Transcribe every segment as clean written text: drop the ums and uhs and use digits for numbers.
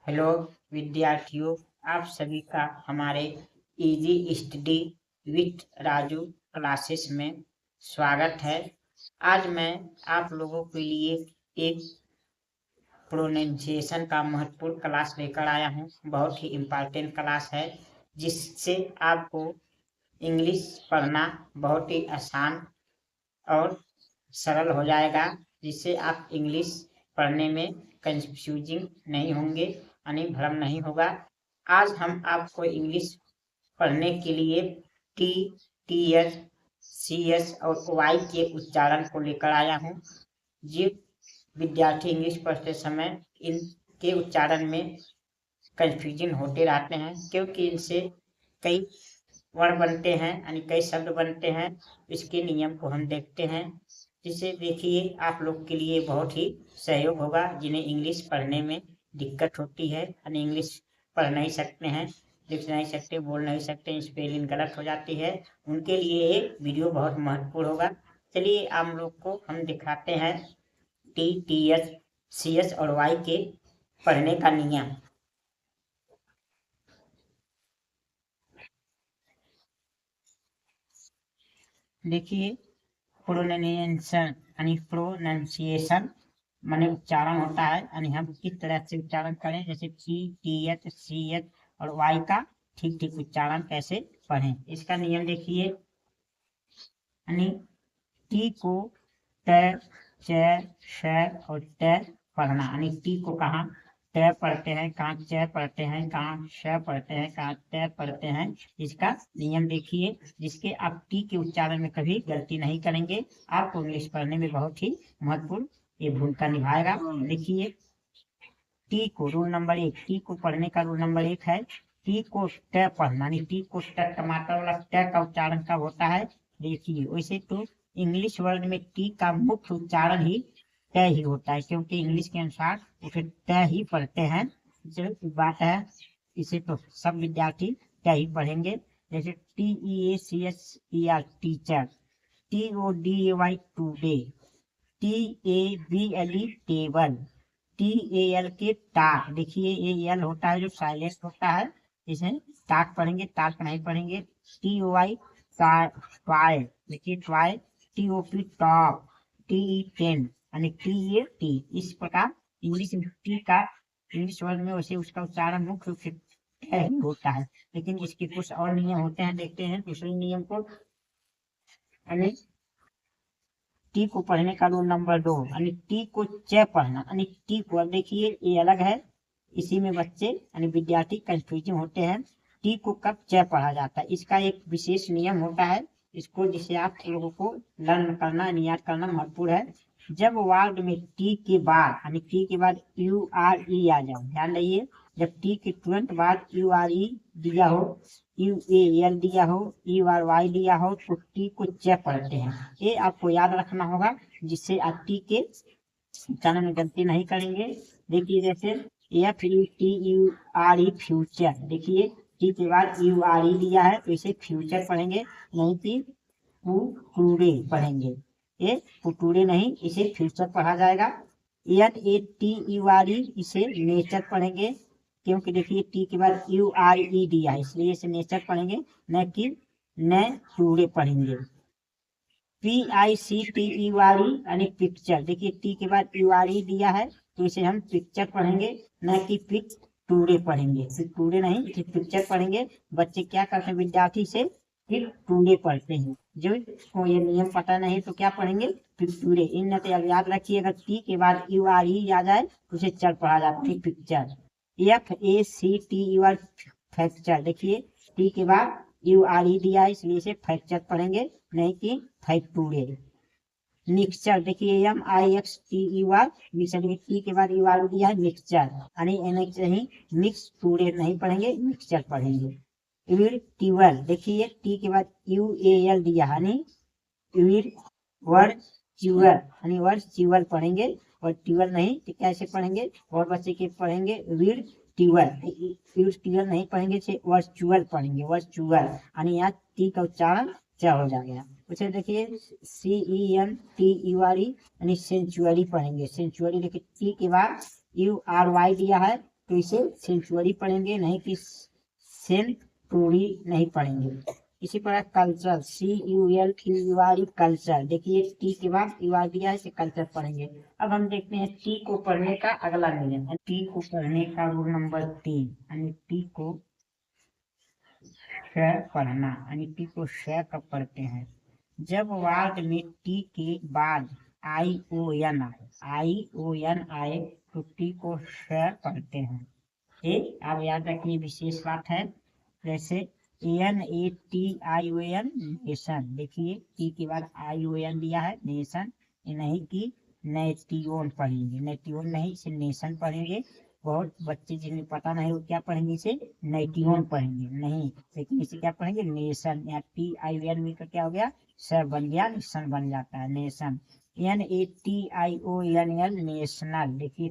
Hello विद्यार्थियों, आप सभी का हमारे easy study with Raju classes में स्वागत है। आज मैं आप लोगों के लिए एक प्रोनाउंसिएशन का महत्वपूर्ण क्लास लेकर आया हूँ। बहुत ही इम्पोर्टेंट क्लास है, जिससे आपको इंग्लिश पढ़ना बहुत ही आसान और सरल हो जाएगा, जिससे आप इंग्लिश पढ़ने में कंफ्यूजिंग नहीं होंगे, यानी भ्रम नहीं होगा। आज हम आपको इंग्लिश पढ़ने के लिए T, T H, C S और वाई के उच्चारण को लेकर आया हूँ। ये विद्यार्थी इंग्लिश पढ़ते समय इनके उच्चारण में कंफ्यूजन होते रहते हैं, क्योंकि इनसे कई वर्ण बनते हैं, यानी कई शब्द बनते हैं। इसके नियम को हम देखते हैं, जिसे देखिए आप लोग के लिए बहुत ही सहयोग होगा, जिन्हें इंग्लिश पढ़ने में दिक्कत होती है, यानी इंग्लिश पढ़ नहीं सकते हैं, लिख नहीं सकते, बोल नहीं सकते, स्पेलिंग गलत हो जाती है। उनके लिए ये वीडियो बहुत महत्वपूर्ण होगा। चलिए हम लोग को हम दिखाते हैं T, T H, C S और वाई के पढ़ने का नियम। देखिए, प्रोनाउंसिएशन माने उच्चारण होता है, यानी हम किस तरह से उच्चारण करें, जैसे T, T H, C H और वाई का ठीक ठीक उच्चारण कैसे पढ़ें। इसका नियम देखिए, यानी टी को ट, च, श और ट पढ़ना, यानी टी को कहाँ ट पढ़ते हैं, कहाँ च पढ़ते हैं, कहाँ श पढ़ते हैं, कहाँ ट पढ़ते हैं। इसका नियम देखिए, जिसके आप टी के उच्चारण में कभी गलती नहीं करेंगे, आपको इंग्लिश पढ़ने में बहुत ही महत्वपूर्ण ये भूमिका निभाएगा। देखिए, टी को रूल नंबर 1, टी को पढ़ने का रूल नंबर 1 है टी को ट पढ़ना, यानी टी को ट, टमाटर वाला ट का उच्चारण कब होता है। देखिए, वैसे तो इंग्लिश वर्ड में टी का मुख्य उच्चारण ही ट ही होता है, क्योंकि इंग्लिश के अनुसार उसे ट ही पढ़ते हैं। जो बात है, इसे तो सब विद्यार्थी ट ही पढ़ेंगे। जैसे TEACHER teacher, TODAY today, TABLE table, TAL के टाक। देखिए, ये एल होता है जो साइलेंट होता है, इसे टाक पढ़ेंगे, टाक नहीं पढ़ेंगे। TOI टॉय, देखिए toy, TOP top, TE ten, यानी TAT। इस प्रकार इंग्लिश में टी का इंग्लिश वर्ड में वैसे उसका उच्चारण मुख्य रूप से ही होता है, लेकिन इसके कुछ और नियम होते हैं। देखते हैं दूसरे नियम को, यानी टी को पढ़ने का रूल नंबर 2, यानी टी को च पढ़ना, यानी टी को, अब देखिए ये अलग है, इसी में बच्चे यानी विद्यार्थी कंफ्यूजिंग होते हैं। टी को कब च पढ़ा जाता है, इसका एक विशेष नियम होता है, इसको जिसे आप लोगों को लर्न करना, याद करना महत्वपूर्ण है। जब वर्ड में टी के बाद, यानी टी के बाद URE आ जाओ, ध्यान रहिए, जब टी के तुरंत बाद URE दिया हो, UAL दिया हो, URY दिया हो, तो टी को च पढ़ते हैं। ये आपको याद रखना होगा, जिससे आप टी के उच्चारण में गलती नहीं करेंगे। देखिए, जैसे FUTURE फ्यूचर, देखिए टी के बाद URE दिया है तो इसे फ्यूचर पढ़ेंगे, नहीं कि पुटूरे पढ़ेंगे। ये पुटूरे नहीं, इसे फ्यूचर पढ़ा जाएगा। NATURE, इसे नेचर पढ़ेंगे, क्योंकि देखिए टी के बाद URE दिया है, इसलिए इसे नेचर पढ़ेंगे, न कि न टूरे पढ़ेंगे। PICTURE, यानी पिक्चर, देखिए टी के बाद URE दिया है तो इसे हम पिक्चर पढ़ेंगे, न कि पिक टूरे पढ़ेंगे। टूरे नहीं, इसे पिक्चर पढ़ेंगे। बच्चे क्या करते हैं, विद्यार्थी से पिक टूरे पढ़ते हैं, जो को ये नियम पता नहीं तो क्या पढ़ेंगे, पिक्चूरे। इन याद रखिए, अगर टी के बाद URE आ जाए तो उसे चल पढ़ा जाता है, पिक्चर। FACTUR फ्रैक्चर, देखिए टी के बाद URE दिया है, इसलिए इसे फ्रैक्चर पढ़ेंगे, नहीं कि फैक्टूरे। मिक्सचर, देखिए MIXTUR मिक्सचर, टी के बाद UR दिया है, मिक्सचर, यानी नहीं मिक्स टूरे नहीं पढ़ेंगे, मिक्सचर पढ़ेंगे। ट्यूबल, देखिए टी के बाद UAL दिया है, यानी वर्चुअल, यानी वर्चुअल पढ़ेंगे, और ट्यूबल नहीं तो कैसे पढ़ेंगे, और बच्चे के पढ़ेंगे ट्यूबल नहीं पढ़ेंगे, वर्चुअल पढ़ेंगे, वर्चुअल, यानी यहाँ टी का उच्चारण च हो जाएगा। उसे देखिए CENTURE, यानी सेंचुअरी पढ़ेंगे, सेंचुअरी। देखिए टी के बाद URY दिया है तो इसे सेंचुरी पढ़ेंगे, नहीं कि सेंचुरी नहीं पढ़ेंगे। इसी प्रकार कल्चर, CULTUR कल्चर, देखिए टी के बाद यूआर दिया है, इसे कल्चर पढ़ेंगे। अब हम देखते हैं टी को पढ़ने का अगला नियम। टी को पढ़ने का रूल नंबर 3, यानी टी को श पढ़ना, यानी टी को श कब पढ़ते हैं? जब वार्ड में टी के बाद ION आए तो टी को श पढ़ते हैं। ये आप याद रखिए, विशेष बात है। जैसे NATION नेशन, देखिए टी के बाद ION दिया है नेशन, ये नहीं कि नेटियोन पढ़ेंगे, नेटियोन नहीं, इसे नेशन पढ़ेंगे। बहुत बच्चे जिन्हें पता नहीं वो क्या पढ़ेंगे, इसे नेटियोन पढ़ेंगे नहीं, लेकिन इसे क्या पढ़ेंगे, नेशन। यहाँ TION मिलकर क्या हो गया, सर बन गया, नेशन बन जाता है, नेशन। NATIONL नेशनल, देखिए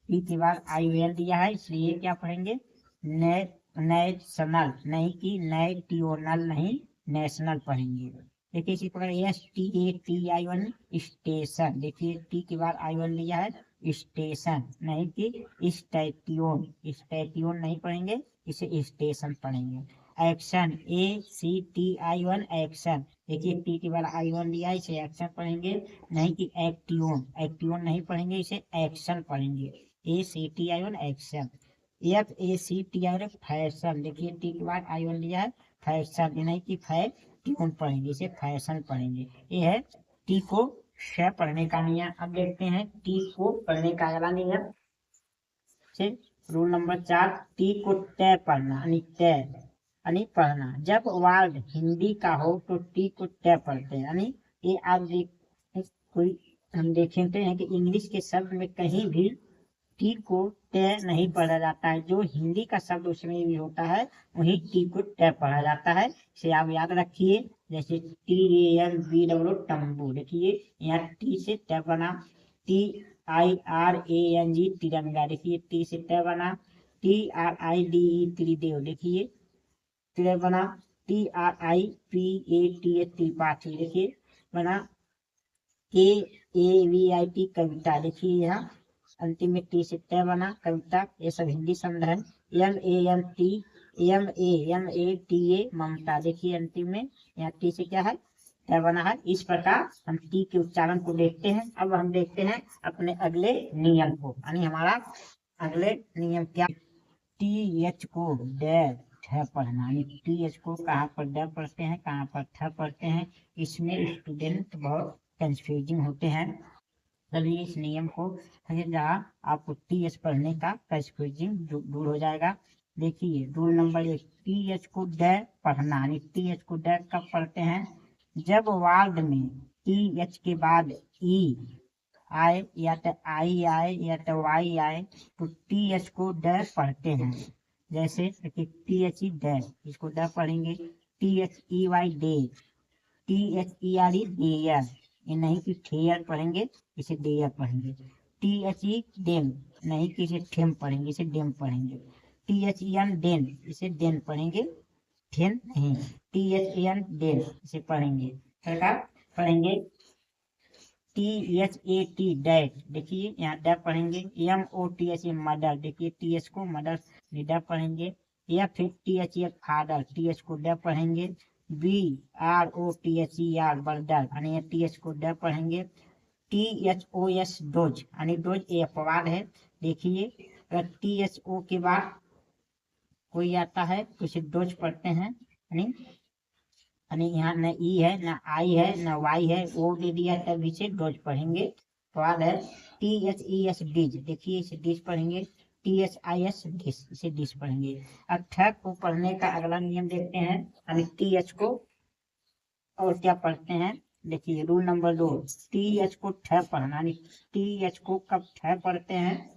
टी के बाद ION दिया है, इसलिए क्या पढ़ेंगे, नेशनल, नहीं कि नेटियोनल नहीं, नेशनल पढ़ेंगे। देखिए इसी प्रकार STATION स्टेशन, देखिए टी के बाद ION लिया है, स्टेशन नहीं कि स्टैट्यून, स्टैट्यून नहीं पढ़ेंगे, इसे स्टेशन पढ़ेंगे। एक्शन, ACTION एक्शन, देखिए टी के बाद ION लिया है, इसे एक्शन पढ़ेंगे, नहीं कि एक्टियोन, एक्टियोन नहीं पढ़ेंगे, इसे एक्शन पढ़ेंगे। ACTION action. FACTION फैशन, देखिए टी के बाद ION लिया है, फैशन, नहीं कि फैशन पढ़ेंगे, इसे फैशन पढ़ेंगे। ये है टी को श पढ़ने का नियम। अब देखते हैं टी को पढ़ने का अगला नियम। रूल नंबर 4, टी को तय पढ़ना, यानी तय यानी पढ़ना। जब वर्ड हिंदी का हो तो टी को तय पढ़ते हैं, यानी ये आप कोई हम देखते हैं कि इंग्लिश के शब्द में कहीं भी टी को तय नहीं पढ़ा जाता है, जो हिंदी का शब्द उसमें भी होता है वही टी को तय पढ़ा जाता है, इसे आप याद रखिए। जैसे TALBW तंबू, देखिए यहाँ टी से तय बना, TIRANG तिरंगा, देखिए टी से तय बना। TRIDE त्रिदेव, देखिए तय बना। TRIPATH त्रिपाठी, देखिए बना। KAVIT कविता, देखिए यहाँ अंतिम में टी से तय बना, कविता। ये सब हिंदी शब्द है। MAMTA ममता, देखिए अंतिम में यहाँ टी से क्या है, तय बना है। इस प्रकार हम टी के उच्चारण को देखते हैं। अब हम देखते हैं अपने अगले नियम को, यानी हमारा अगले नियम क्या, TH को ड ठ पढ़ना, यानी TH को कहाँ पर ड पढ़ते हैं, कहाँ पर ठ पढ़ते हैं, इसमें स्टूडेंट बहुत कंफ्यूजिंग होते हैं। चलिए इस नियम को जहाँ आपको TH पढ़ने का कंफ्यूजिंग दूर हो जाएगा। देखिए रूल नंबर 1, TH को ड पढ़ना, यानी TH को ड कब पढ़ते हैं, जब वर्ड में TH के बाद E आए या तो I आए या तो Y आए तो TH को ड पढ़ते हैं। जैसे THE ड, इसको ड पढ़ेंगे। THEY डे, THERE डेयर, ये नहीं कि ठेयर पढ़ेंगे, इसे डेयर पढ़ेंगे। THE डेम, नहीं कि इसे ठेम पढ़ेंगे, इसे डेम पढ़ेंगे। THEN डेन, इसे डेन पढ़ेंगे, ठेन नहीं। THAN डेन, इसे पढ़ेंगे, पढ़ेंगे। THAT डैट, देखिए यहाँ ड पढ़ेंगे। MOTH मदर, देखिए TH को मदर ड पढ़ेंगे। या फिर THE फादर, TH को ड पढ़ेंगे। BROTHER बर्डर, यानी TH को ड पढ़ेंगे। THOS डोज, यानी डोज ये अपवाद है। देखिए अगर THO के बाद कोई आता है तो इसे डोज पढ़ते हैं, यानी यहाँ न ई है न आई है न वाई है, वो दे दिया तब इसे डोज पढ़ेंगे। बाद है THES डिज, देखिए इसे डिज पढ़ेंगे। THIS डिश, इसे डिश पढ़ेंगे। अब ठ को पढ़ने का अगला नियम देखते हैं, यानी TH को और क्या पढ़ते हैं। देखिए रूल नंबर 2, TH को ठ पढ़ना, यानी TH को कब ठ पढ़ते हैं,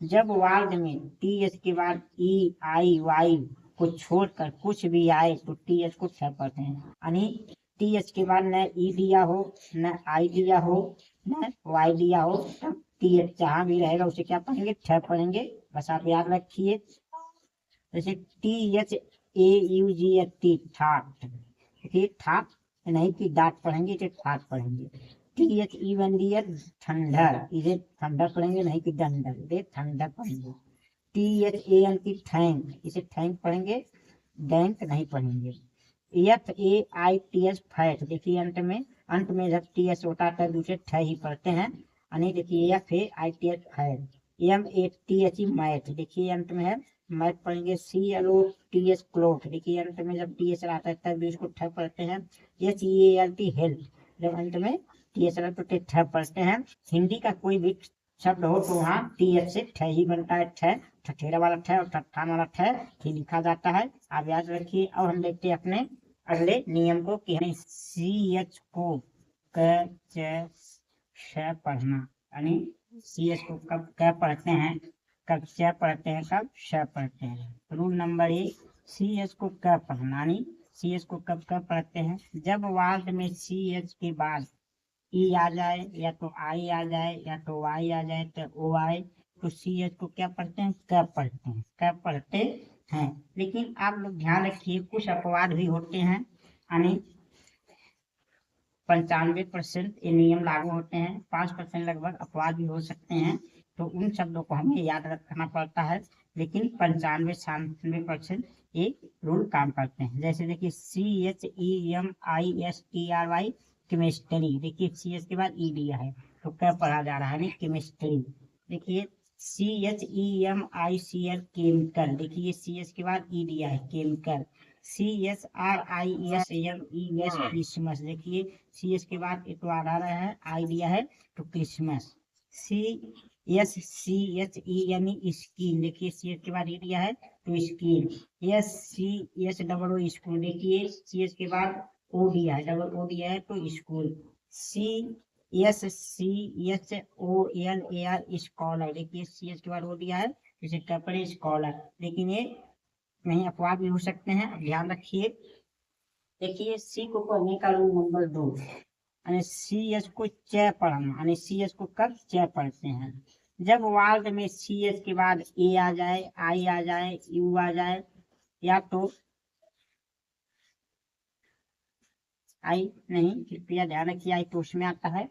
जब वर्ड में TH के बाद EIY को छोड़कर कुछ भी आए तो TH को ठ पढ़ते हैं। यानी TH के बाद न E दिया हो न I दिया हो न Y दिया हो, तब TH जहां भी रहेगा उसे क्या पढ़ेंगे, ठ पढ़ेंगे। बस आप याद रखिए। जैसे THAUGHT ठाट, देखिए ठाट नहीं कि डाट पढ़ेंगे, इसे ठाट पढ़ेंगे। THEVEN ठंडर, इसे ठंडर पढ़ेंगे, नहीं कि डंडर, इसे ठंडर पढ़ेंगे। THAN की थैंक, इसे थैंक पढ़ेंगे, बैंक नहीं पढ़ेंगे। FAITS फैट, देखिए अंत में जब TS होता है दूसरे ठ ही पढ़ते हैं, यानी देखिए FAITS फैट। MATH मैथ, देखिए अंत में है मैथ पढ़ेंगे। CLOTS क्लोथ, देखिए अंत में जब TS आता है तब भी उसको ठ पढ़ते हैं। HEALT हेल्थ, जब अंत में TS आता है तो ठ पढ़ते हैं। हिंदी का कोई भी शब्द हो तो वहाँ TH से ठ ही बनता है, ठठेरा वाला ठ और ठट्ठान वाला ठ ही लिखा जाता है, आप याद रखिए। अब हम देखते हैं अपने अगले नियम को कि हमें CH को क च श पढ़ना, यानी CH को कब क पढ़ते हैं, कब च पढ़ते हैं, कब श पढ़ते हैं। रूल नंबर 1, CH को क पढ़ना, यानी CH को कब क पढ़ते हैं, जब वार्ड में CH के बाद ई आ जाए, या तो आई आ जाए, या तो वाई आ जाए, तो ओ आए, तो CH को क्या पढ़ते हैं, क पढ़ते हैं, क पढ़ते हैं। लेकिन आप लोग ध्यान रखिए कुछ अपवाद भी होते हैं, यानी 95% ये नियम लागू होते हैं, 5% लगभग अपवाद भी हो सकते हैं, तो उन शब्दों को हमें याद रखना पड़ता है। लेकिन 95-96% ये रूल काम करते हैं। जैसे देखिए CHEMISTRY केमिस्ट्री, देखिए CH के बाद ई दिया है तो क्या पढ़ा जा रहा है, केमिस्ट्री। देखिए CHEMICL केमिकल, देखिए CH के बाद ई दिया है केमिकल। CHRISMES क्रिसमस, देखिए CH के बाद एक तो आ रहा है आई दिया है तो क्रिसमस। SCHENE स्कीन, देखिए CH के बाद ई दिया है तो स्कीन। SCHOO स्कूल, देखिए CH के बाद ओ दिया है, डबल ओ दिया है तो स्कूल। SCHOLAR स्कॉलर, देखिए CH के बाद ओ दिया है इसे क्या पढ़े, स्कॉलर। लेकिन ये नहीं अपवाद भी हो सकते हैं, ध्यान रखिए। देखिए सी को पढ़ने का रूल नंबर 2, यानी CH को च पढ़ना, यानी CH को कब च पढ़ते हैं, जब वार्ड में CH के बाद ए आ जाए, आई आ जाए, यू आ जाए, या तो आई नहीं, कृपया ध्यान रखिए आई तो उसमें आता है,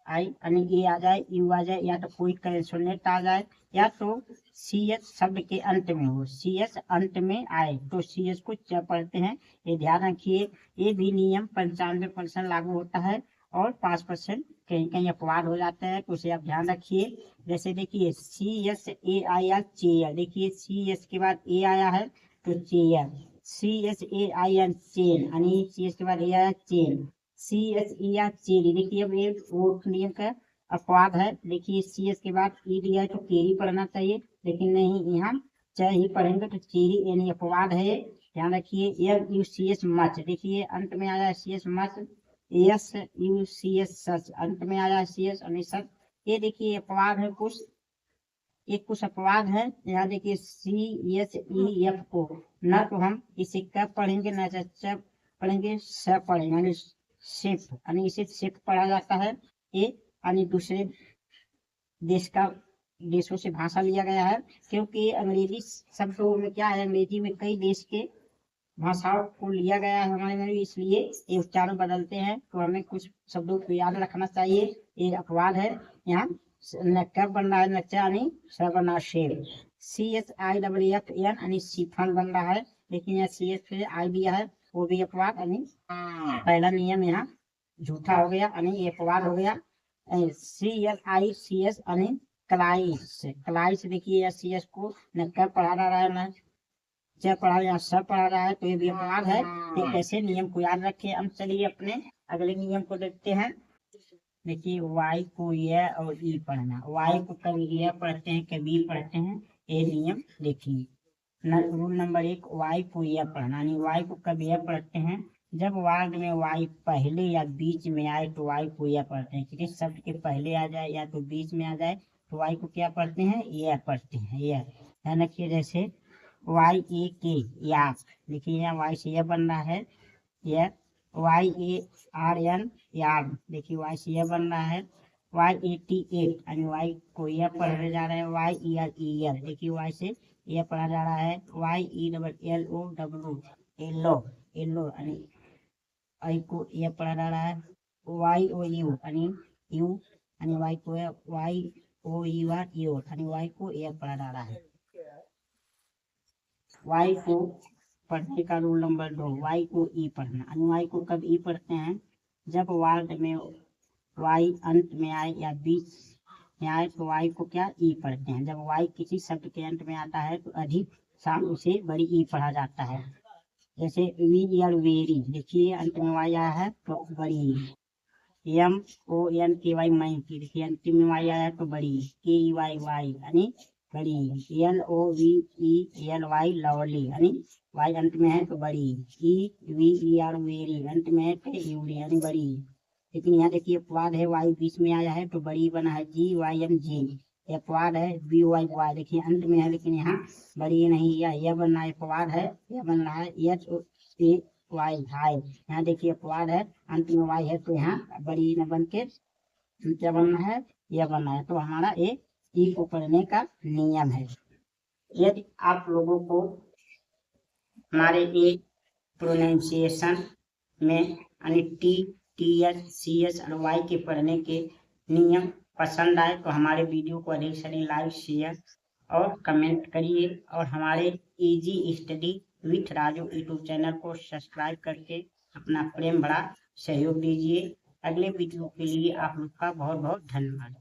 आई यानी ए आ जाए, यू आ जाए, या तो कोई कंसोनेंट आ जाए, या तो CH शब्द के अंत में हो, CH अंत में आए तो CH को च पढ़ते हैं। ये ध्यान रखिए। ये भी नियम 95% लागू होता है और 5% कहीं कहीं अपवाद हो जाता है, तो उसे आप ध्यान रखिए। जैसे देखिए CHAIR चेयर, देखिए CH के बाद ए आया है तो चेयर। CHAIN चेन, यानी CH के बाद ए आया चेन। CHER चेरी, देखिए अब ये फोर्थ नियम का अपवाद है। देखिए CH के बाद ई दिया है तो केरी पढ़ना चाहिए, लेकिन नहीं, यहाँ च ही पढ़ेंगे तो चेरी, यानी अपवाद है, ध्यान रखिए। SUCH मच, देखिए अंत में आया CH मच। SUCH सच, अंत में आया CH यानी सच। ये देखिए अपवाद है कुछ, एक कुछ अपवाद है। यहाँ देखिए CHEF को न तो हम इसे कब पढ़ेंगे, न च पढ़ेंगे, स पढ़ेंगे, यानी शिफ्ट, यानी इसे शिफ्ट पढ़ा जाता है। ये यानी दूसरे देशों से भाषा लिया गया है, क्योंकि अंग्रेजी शब्दों में क्या है, अंग्रेजी में कई देश के भाषाओं को लिया गया है हमारे में, इसलिए ये उच्चारण बदलते हैं, तो हमें कुछ शब्दों को याद रखना चाहिए। ये अपवाद है। यहाँ न कब बन रहा है, न यानी स बन रहा है शेर। CHIFFN यानी सीफन बन रहा है, लेकिन यहाँ CH से आई दिया है, वो भी अपवाद, यानी पहला नियम यहाँ झूठा हो गया, यानी ये अपवाद हो गया। CLICS यानी क्लाइस, क्लाइस देखिए CH को न कब पढ़ा जा रहा है, न च पढ़ा या स पढ़ा रहा है, तो ये भी अपवाद है। तो कैसे नियम को याद रखें। हम चलिए अपने अगले नियम को देखते हैं। देखिए Y को य और ई पढ़ना, Y को कभी य पढ़ते हैं, कभी पढ़ते हैं, ये नियम देखिए। रूल नंबर 1, Y को य पढ़ना, यानी Y को कब य पढ़ते हैं, जब वार्ड में Y पहले या बीच में आए तो Y को य पढ़ते हैं, किसी शब्द के पहले आ जाए या तो बीच में आ जाए तो Y को क्या पढ़ते हैं, य पढ़ते हैं, य। ध्यान रखिए जैसे YAK याक, देखिए यहाँ Y से यह बन रहा है, यह YARN यार्न, देखिए Y से यह बन रहा है। YATAT यानी Y को यह पढ़ने जा रहे हैं। YER देखिए Y से यह पढ़ा जा रहा है। YELLOW येलो, येलो यानी I को यह पढ़ा जा रहा है। YOU यानी यू, यानी Y को YOUR योर, यानी Y को यह पढ़ा जा रहा है। वाई को पढ़ने का रूल नंबर 2, वाई को ई पढ़ना। अनुवाई को कब ई पढ़ते हैं? जब वर्ड में वाई अंत में आए या बीच में आए तो वाई को क्या ई पढ़ते हैं। जब वाई किसी शब्द के अंत में आता है तो अधिक शाम उसे बड़ी ई पढ़ा जाता है। जैसे वी या वेरी, देखिए अंत में वाई आया है तो बड़ी। MONKY मैंकी, देखिए अंतिम में वाई आया है तो बड़ी। KEY यानी बड़ी। LOVELY लवली यानी वाई अंत में है तो बड़ी। EVER वेरी अंत में है तो यूरी यानी बड़ी। लेकिन यहाँ देखिए अपवाद है, वाई बीच में आया है तो बड़ी बना है GYNG। अपवाद है BY बॉय, देखिए अंत में है लेकिन यहाँ बड़ी नहीं, यह बनना है अपवाद है, यह बनना है HOAY हाई। यहाँ देखिए अपवाद है अंत में वाई है तो यहाँ बड़ी न बन के क्या बनना है, यह बनना है। तो हमारा ई को पढ़ने का नियम है। यदि आप लोगों को हमारे एक प्रोनाउंसिएशन में यानी TH CH और वाई के पढ़ने के नियम पसंद आए तो हमारे वीडियो को अधिक से अधिक लाइक शेयर और कमेंट करिए, और हमारे easy study with Raju YouTube channel को सब्सक्राइब करके अपना प्रेम भरा सहयोग दीजिए। अगले वीडियो के लिए आप लोग का बहुत बहुत धन्यवाद।